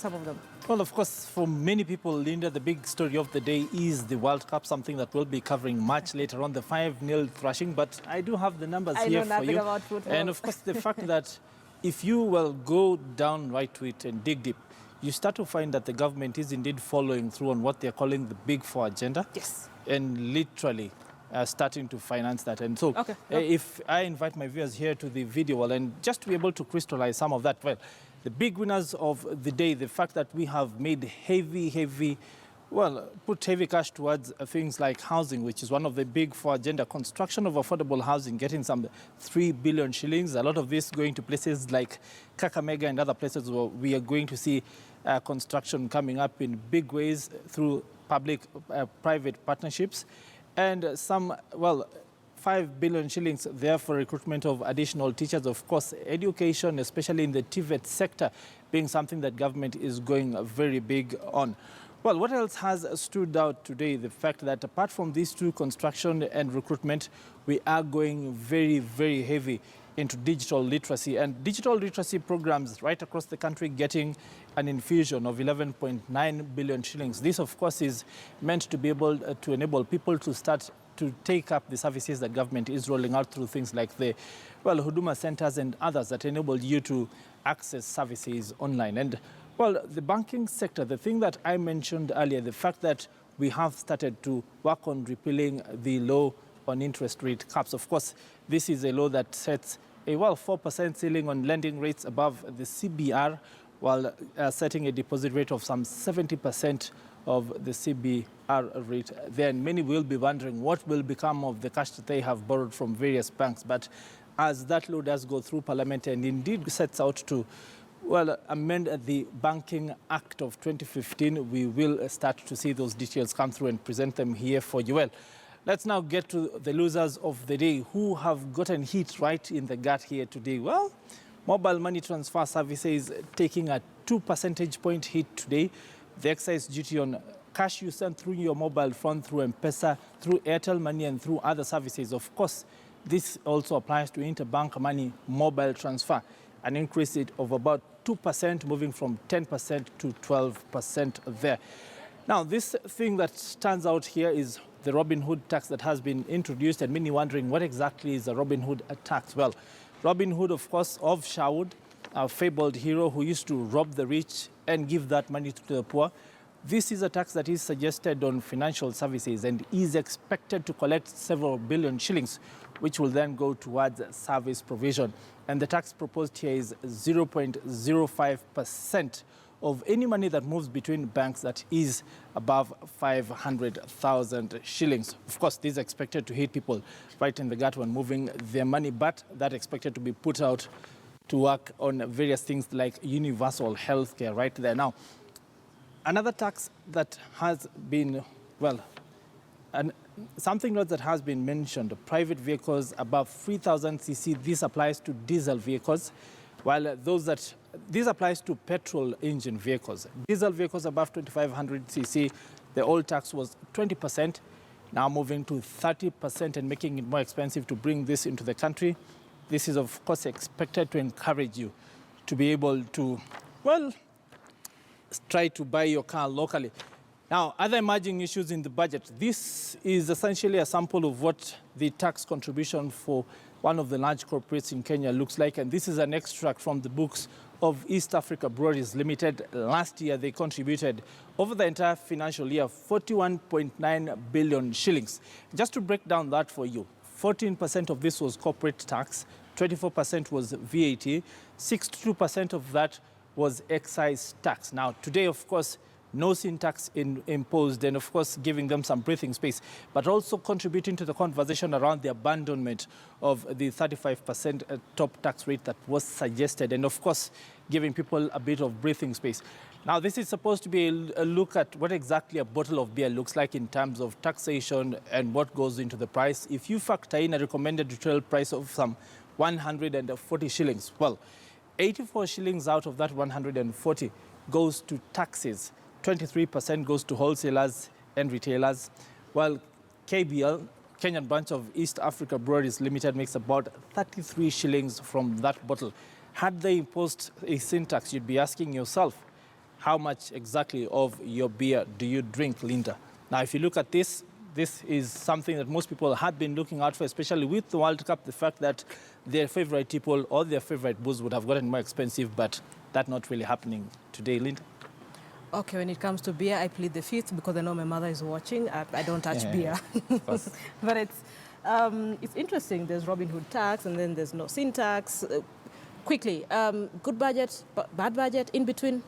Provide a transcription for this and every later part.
some of them? Well, of course, for many people, Linda, the big story of the day is the World Cup, something that we'll be covering much later on, the 5-0 thrashing. But I do have the numbers here for you. I know nothing about football. And of course, the fact that if you will go down right to it and dig deep, you start to find that the government is indeed following through on what they're calling the Big Four agenda. Yes. And literally starting to finance that. And so if I invite my viewers here to the video, well, and just to be able to crystallize some of that, well, the big winners of the day, the fact that we have made put heavy cash towards things like housing, which is one of the big four agenda, construction of affordable housing, getting some 3 billion shillings. A lot of this going to places like Kakamega and other places where we are going to see construction coming up in big ways through public-private partnerships. And some, 5 billion shillings there for recruitment of additional teachers. Of course, education, especially in the TVET sector, being something that government is going very big on. Well, what else has stood out today? The fact that apart from these two, construction and recruitment, we are going very, very heavy into digital literacy, and digital literacy programs right across the country getting an infusion of 11.9 billion shillings. This, of course, is meant to be able to enable people to start to take up the services that government is rolling out through things like the, Huduma centers and others that enable you to access services online. And, the banking sector, the thing that I mentioned earlier, the fact that we have started to work on repealing the law on interest rate caps. Of course, this is a law that sets a 4% ceiling on lending rates above the CBR, while setting a deposit rate of some 70% of the CBR rate. Then many will be wondering what will become of the cash that they have borrowed from various banks. But as that law does go through Parliament and indeed sets out to amend the Banking Act of 2015, we will start to see those details come through and present them here for you. Well, let's now get to the losers of the day who have gotten hit right in the gut here today. Well, mobile money transfer services taking a 2 percentage point hit today. The excise duty on cash you send through your mobile phone, through M-Pesa, through Airtel Money and through other services. Of course, this also applies to interbank money mobile transfer, an increase of about 2%, moving from 10% to 12% there. Now, this thing that stands out here is the Robin Hood tax that has been introduced, and many wondering what exactly is a Robin Hood tax. Well, Robin Hood, of course, of Sherwood, a fabled hero who used to rob the rich and give that money to the poor. This is a tax that is suggested on financial services and is expected to collect several billion shillings, which will then go towards service provision. And the tax proposed here is 0.05% of any money that moves between banks that is above 500,000 shillings. Of course, this is expected to hit people right in the gut when moving their money, but that expected to be put out to work on various things like universal health care right there. Now, another tax that has been, something else that has been mentioned, private vehicles above 3,000 cc, this applies to diesel vehicles, while this applies to petrol engine vehicles. Diesel vehicles above 2,500 cc, the old tax was 20%, now moving to 30% and making it more expensive to bring this into the country. This is, of course, expected to encourage you to be able to, try to buy your car locally. Now, other emerging issues in the budget. This is essentially a sample of what the tax contribution for one of the large corporates in Kenya looks like. And this is an extract from the books of East Africa Breweries Limited. Last year, they contributed over the entire financial year 41.9 billion shillings. Just to break down that for you, 14% of this was corporate tax, 24% was VAT, 62% of that was excise tax. Now, today, of course, no sin tax imposed, and of course giving them some breathing space, but also contributing to the conversation around the abandonment of the 35% top tax rate that was suggested, and of course giving people a bit of breathing space. Now, this is supposed to be a look at what exactly a bottle of beer looks like in terms of taxation and what goes into the price. If you factor in a recommended retail price of some 140 shillings, 84 shillings out of that 140 goes to taxes. 23% goes to wholesalers and retailers, while KBL, Kenyan branch of East Africa Breweries Limited, makes about 33 shillings from that bottle. Had they imposed a sin tax, you'd be asking yourself, how much exactly of your beer do you drink, Linda? Now, if you look at this, this is something that most people had been looking out for, especially with the World Cup, the fact that their favorite people or their favorite booze would have gotten more expensive, but that's not really happening today, Linda. Okay, when it comes to beer, I plead the fifth because I know my mother is watching. I don't touch beer. But it's interesting. There's Robin Hood tax, and then there's no sin tax. Quickly, good budget, bad budget, in between?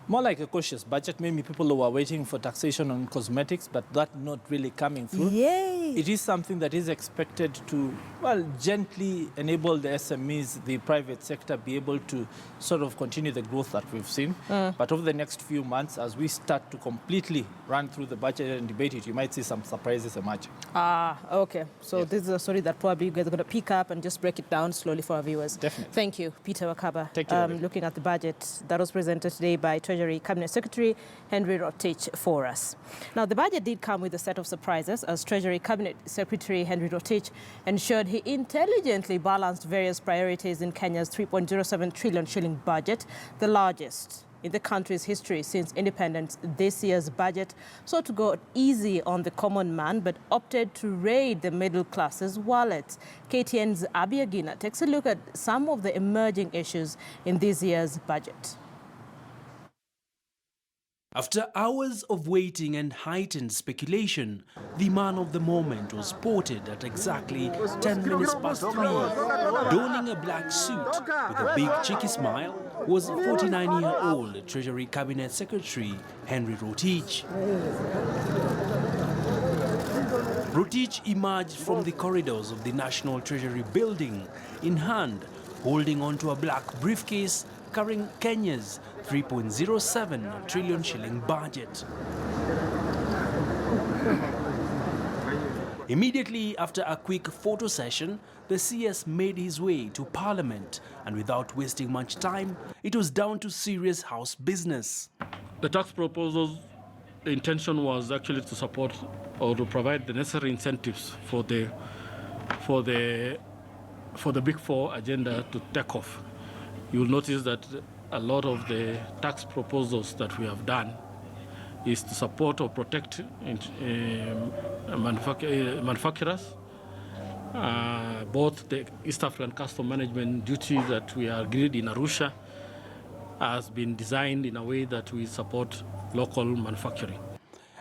More like a cautious budget. Maybe people who are waiting for taxation on cosmetics, but that not really coming through. Yay! It is something that is expected to, well, gently enable the SMEs, the private sector, be able to sort of continue the growth that we've seen. But over the next few months, as we start to completely run through the budget and debate it, you might see some surprises emerging. Ah, okay. So Yes. this is a story that probably you guys are going to pick up and just break it down slowly for our viewers. Definitely. Thank you, Peter Wakaba. Thank you, David. Looking at the budget that was presented today by Treasury Cabinet Secretary Henry Rotich for us. Now, the budget did come with a set of surprises as Treasury Cabinet Secretary Henry Rotich ensured he intelligently balanced various priorities in Kenya's 3.07 trillion shilling budget, the largest in the country's history since independence. This year's budget sought to go easy on the common man, but opted to raid the middle class's wallets. KTN's Abiagina takes a look at some of the emerging issues in this year's budget. After hours of waiting and heightened speculation, the man of the moment was spotted at exactly 10 minutes past 3. Donning a black suit with a big cheeky smile was 49-year-old Treasury Cabinet Secretary Henry Rotich. Rotich emerged from the corridors of the National Treasury building in hand, holding onto a black briefcase carrying Kenya's 3.07 trillion shilling budget. Immediately after a quick photo session, the CS made his way to Parliament, and without wasting much time, it was down to serious House business. The tax proposal's intention was actually to support or to provide the necessary incentives for the Big Four agenda to take off. You will notice that a lot of the tax proposals that we have done is to support or protect manufacturers. Both the East African Custom Management duty that we are agreed in Arusha has been designed in a way that we support local manufacturing.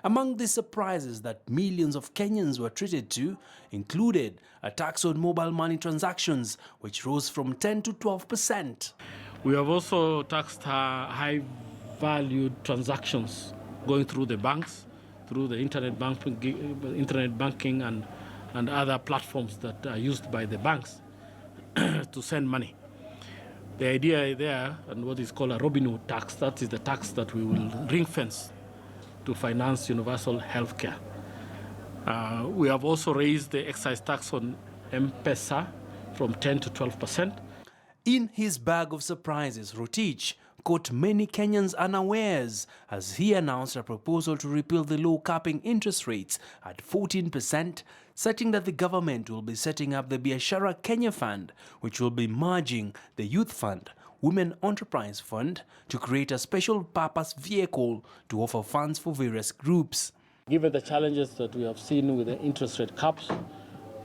Among the surprises that millions of Kenyans were treated to included a tax on mobile money transactions, which rose from 10 to 12%. We have also taxed high-valued transactions going through the banks, through the internet banking and other platforms that are used by the banks to send money. The idea there, and what is called a Robin Hood tax, that is the tax that we will ring-fence to finance universal health care. We have also raised the excise tax on M-Pesa from 10 to 12%. In his bag of surprises, Rotich caught many Kenyans unawares as he announced a proposal to repeal the low capping interest rates at 14%, citing that the government will be setting up the Biashara Kenya Fund, which will be merging the Youth Fund, Women Enterprise Fund, to create a special purpose vehicle to offer funds for various groups. Given the challenges that we have seen with the interest rate caps,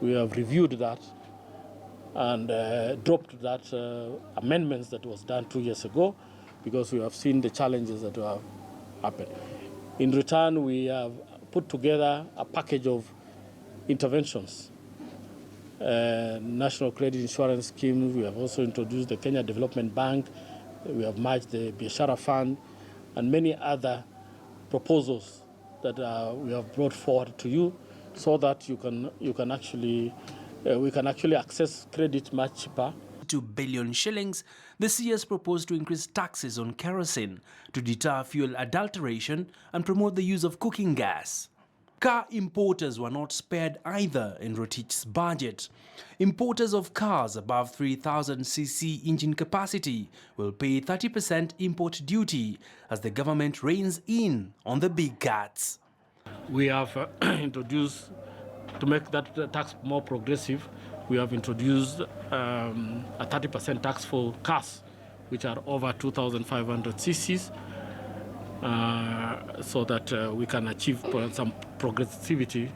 we have reviewed that and dropped that amendments that was done 2 years ago because we have seen the challenges that have happened. In return, we have put together a package of interventions. National Credit Insurance Scheme, we have also introduced the Kenya Development Bank, we have merged the Biashara Fund, and many other proposals that we have brought forward to you so that we can actually access credit much cheaper. 2 billion shillings, the CS proposed to increase taxes on kerosene to deter fuel adulteration and promote the use of cooking gas. Car importers were not spared either in Rotich's budget. Importers of cars above 3,000cc engine capacity will pay 30% import duty as the government reins in on the big cats. We have introduced, to make that tax more progressive, we have introduced a 30% tax for cars which are over 2,500 cc's. so that we can achieve some progressivity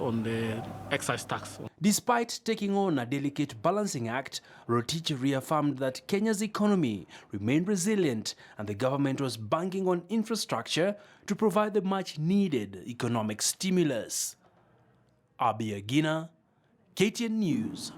on the excise tax. Despite taking on a delicate balancing act, Rotich reaffirmed that Kenya's economy remained resilient and the government was banking on infrastructure to provide the much-needed economic stimulus. Abi Agina, KTN News.